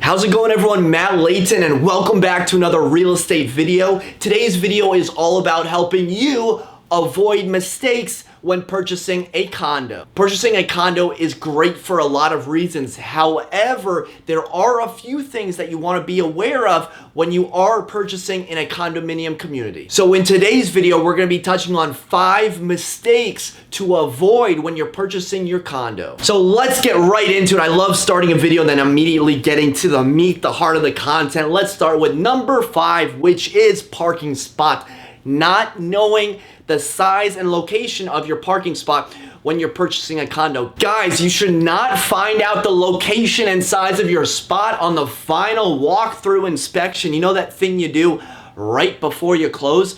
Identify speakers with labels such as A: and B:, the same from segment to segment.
A: How's it going, everyone? Matt Leighton, and welcome back to another real estate video. Today's video is all about helping you avoid mistakes when purchasing a condo. Purchasing a condo is great for a lot of reasons. However, there are a few things that you want to be aware of when you are purchasing in a condominium community. So in today's video, we're going to be touching on 5 mistakes to avoid when you're purchasing your condo. So let's get right into it. I love starting a video and then immediately getting to the meat, the heart of the content. Let's start with number 5, which is parking spot. Not knowing the size and location of your parking spot when you're purchasing a condo. Guys, you should not find out the location and size of your spot on the final walkthrough inspection. You know that thing you do right before you close?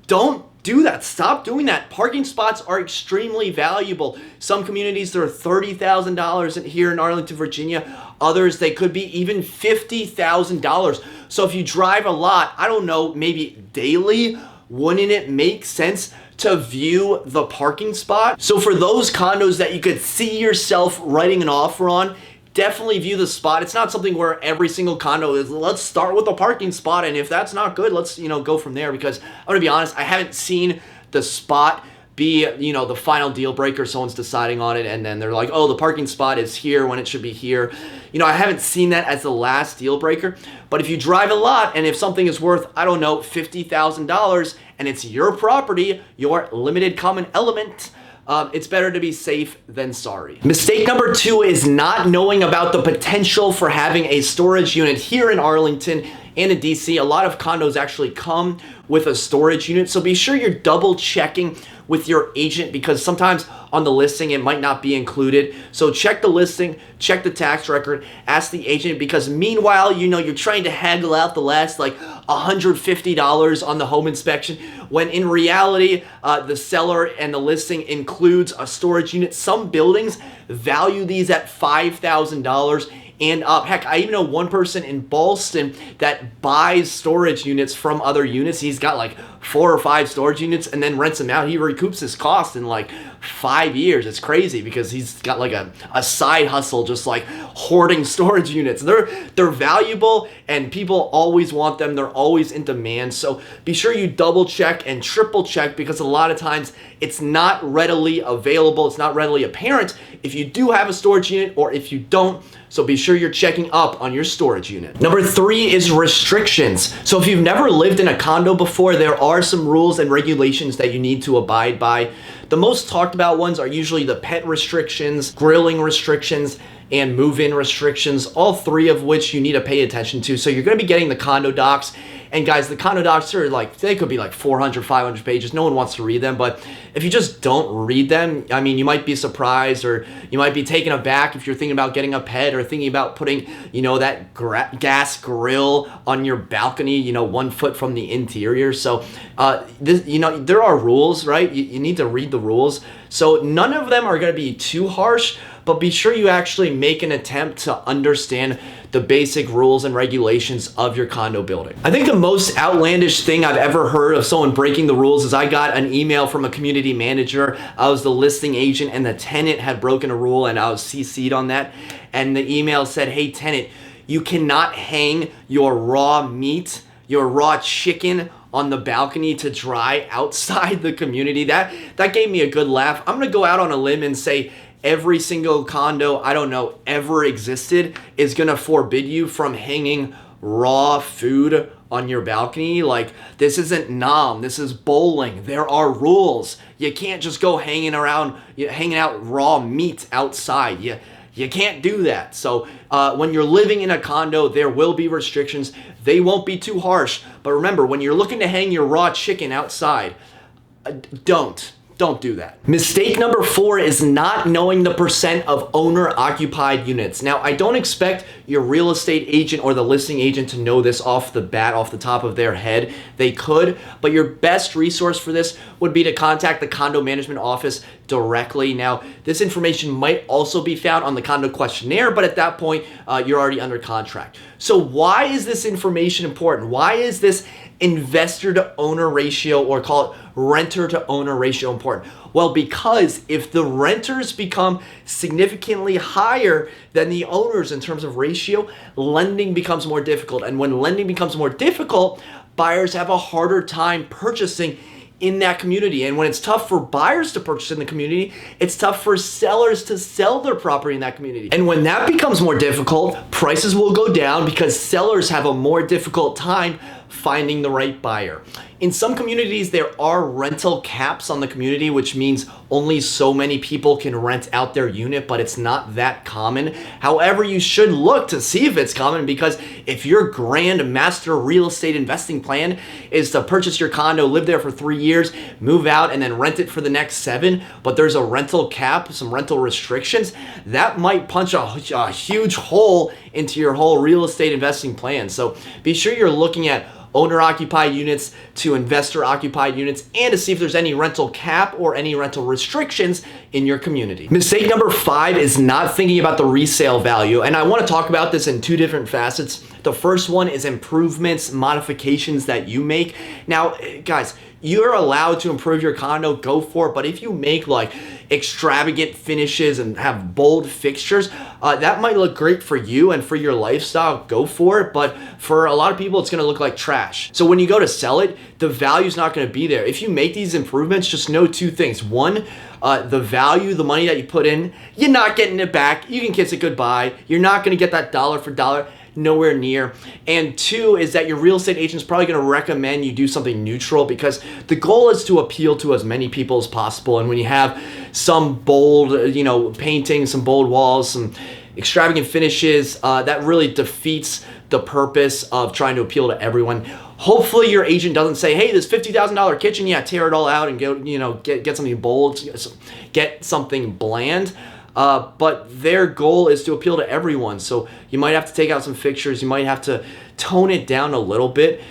A: Don't do that. Stop doing that. Parking spots are extremely valuable. Some communities, they're $30,000 here in Arlington, Virginia. Others, they could be even $50,000. So if you drive a lot, I don't know, maybe daily, wouldn't it make sense to view the parking spot? So for those condos that you could see yourself writing an offer on, definitely view the spot. It's not something where every single condo is, let's start with a parking spot, and if that's not good, let's go from there. Because I'm gonna be honest, I haven't seen the spot be the final deal breaker. Someone's deciding on it and then they're like, oh, the parking spot is here when it should be here. I haven't seen that as the last deal breaker. But if you drive a lot and if something is worth, I don't know, $50,000 and it's your property, your limited common element, it's better to be safe than sorry. Mistake number 2 is not knowing about the potential for having a storage unit. Here in Arlington and in DC, a lot of condos actually come with a storage unit. So be sure you're double checking with your agent, because sometimes on the listing it might not be included. So check the listing, check the tax record, ask the agent, because meanwhile, you're trying to haggle out the last like $150 on the home inspection, when in reality, the seller and the listing includes a storage unit. Some buildings value these at $5,000 and up. Heck, I even know one person in Boston that buys storage units from other units. He's got like 4 or 5 storage units and then rents them out. He recoups his cost in like 5 years. It's crazy because he's got like a side hustle, just like hoarding storage units. They're valuable and people always want them. They're always in demand. So be sure you double check and triple check, because a lot of times it's not readily available. It's not readily apparent if you do have a storage unit or if you don't. So be sure you're checking up on your storage unit. Number 3 is restrictions. So if you've never lived in a condo before, there are some rules and regulations that you need to abide by. The most talked about ones are usually the pet restrictions, grilling restrictions, and move-in restrictions, all 3 of which you need to pay attention to. So you're going to be getting the condo docs. And guys, the condo docs are they could be like 400, 500 pages. No one wants to read them. But if you just don't read them, you might be surprised, or you might be taken aback if you're thinking about getting a pet or thinking about putting, that gas grill on your balcony, 1 foot from the interior. So, there are rules, right? You need to read the rules. So none of them are going to be too harsh, but be sure you actually make an attempt to understand the basic rules and regulations of your condo building. I think the most outlandish thing I've ever heard of someone breaking the rules is I got an email from a community manager. I was the listing agent and the tenant had broken a rule and I was CC'd on that. And the email said, hey tenant, you cannot hang your raw meat, your raw chicken on the balcony to dry outside the community. That gave me a good laugh. I'm gonna go out on a limb and say every single condo, I don't know, ever existed is gonna forbid you from hanging raw food on your balcony. Like, this isn't Nam, this is bowling. There are rules. You can't just go hanging out raw meat outside. You can't do that. So when you're living in a condo, there will be restrictions. They won't be too harsh. But remember, when you're looking to hang your raw chicken outside, don't do that. Mistake number 4 is not knowing the percent of owner-occupied units. Now, I don't expect your real estate agent or the listing agent to know this off the bat, off the top of their head. They could, but your best resource for this would be to contact the condo management office directly. Now, this information might also be found on the condo questionnaire, but at that point, you're already under contract. So why is this information important? Why is this investor to owner ratio, or call it renter to owner ratio, important? Well, because if the renters become significantly higher than the owners in terms of ratio, lending becomes more difficult. And when lending becomes more difficult, buyers have a harder time purchasing in that community. And when it's tough for buyers to purchase in the community, it's tough for sellers to sell their property in that community. And when that becomes more difficult, prices will go down because sellers have a more difficult time finding the right buyer. In some communities, there are rental caps on the community, which means only so many people can rent out their unit, but it's not that common. However, you should look to see if it's common, because if your grand master real estate investing plan is to purchase your condo, live there for 3 years, move out, and then rent it for the next 7, but there's a rental cap, some rental restrictions, that might punch a huge hole into your whole real estate investing plan. So be sure you're looking at owner-occupied units to investor-occupied units, and to see if there's any rental cap or any rental restrictions in your community. Mistake number 5 is not thinking about the resale value, and I want to talk about this in 2 different facets. The first one is improvements, modifications that you make. Now, guys, you're allowed to improve your condo, go for it, but if you make like extravagant finishes and have bold fixtures, that might look great for you and for your lifestyle, go for it, but for a lot of people, it's gonna look like trash. So when you go to sell it, the value's not gonna be there. If you make these improvements, just know 2 things. One, the value, the money that you put in, you're not getting it back. You can kiss it goodbye. You're not gonna get that dollar for dollar. Nowhere near. And 2 is that your real estate agent is probably going to recommend you do something neutral, because the goal is to appeal to as many people as possible. And when you have some bold, painting, some bold walls, some extravagant finishes, that really defeats the purpose of trying to appeal to everyone. Hopefully your agent doesn't say, hey, this $50,000 kitchen, yeah, tear it all out and get something bold, get something bland. But their goal is to appeal to everyone. So you might have to take out some fixtures. You might have to tone it down a little bit.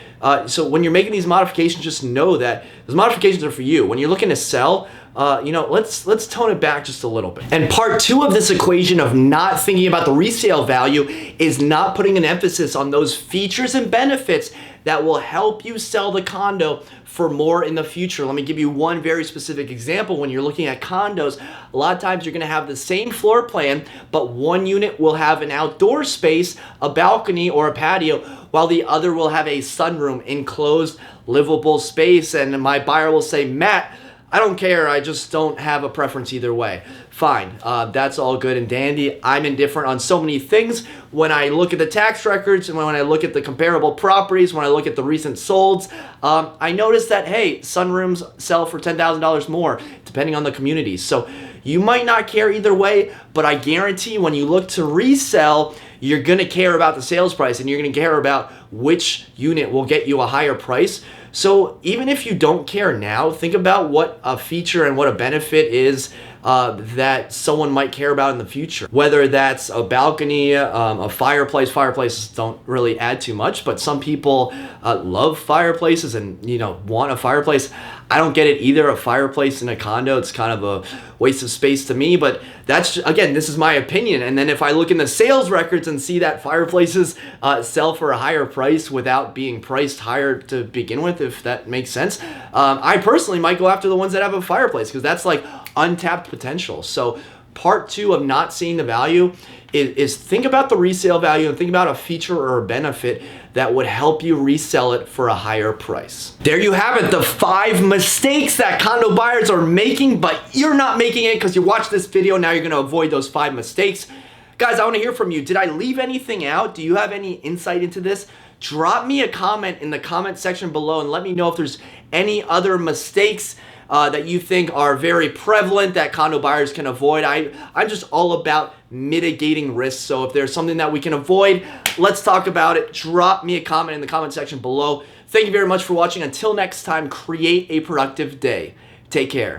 A: So when you're making these modifications, just know that those modifications are for you. When you're looking to sell, let's tone it back just a little bit. And part 2 of this equation of not thinking about the resale value is not putting an emphasis on those features and benefits that will help you sell the condo for more in the future. Let me give you one very specific example. When you're looking at condos, a lot of times you're gonna have the same floor plan, but one unit will have an outdoor space, a balcony, or a patio, while the other will have a sunroom, enclosed, livable space. And my buyer will say, Matt, I don't care, I just don't have a preference either way. Fine, that's all good and dandy. I'm indifferent on so many things. When I look at the tax records, and when I look at the comparable properties, when I look at the recent solds, I notice that, hey, sunrooms sell for $10,000 more, depending on the community. So you might not care either way, but I guarantee when you look to resell, you're gonna care about the sales price, and you're gonna care about which unit will get you a higher price. So even if you don't care now, think about what a feature and what a benefit is that someone might care about in the future. Whether that's a balcony, a fireplace. Fireplaces don't really add too much, but some people love fireplaces and want a fireplace. I don't get it either. A fireplace in a condo, it's kind of a waste of space to me, but that's, again, this is my opinion. And then if I look in the sales records and see that fireplaces sell for a higher price without being priced higher to begin with, if that makes sense, I personally might go after the ones that have a fireplace, because that's like untapped potential. So part 2 of not seeing the value is think about the resale value and think about a feature or a benefit that would help you resell it for a higher price. There you have it, the 5 mistakes that condo buyers are making, but you're not making it because you watched this video. Now you're gonna avoid those 5 mistakes. Guys, I wanna hear from you. Did I leave anything out? Do you have any insight into this? Drop me a comment in the comment section below and let me know if there's any other mistakes that you think are very prevalent that condo buyers can avoid. I'm just all about mitigating risks. So if there's something that we can avoid, let's talk about it. Drop me a comment in the comment section below. Thank you very much for watching. Until next time, create a productive day. Take care.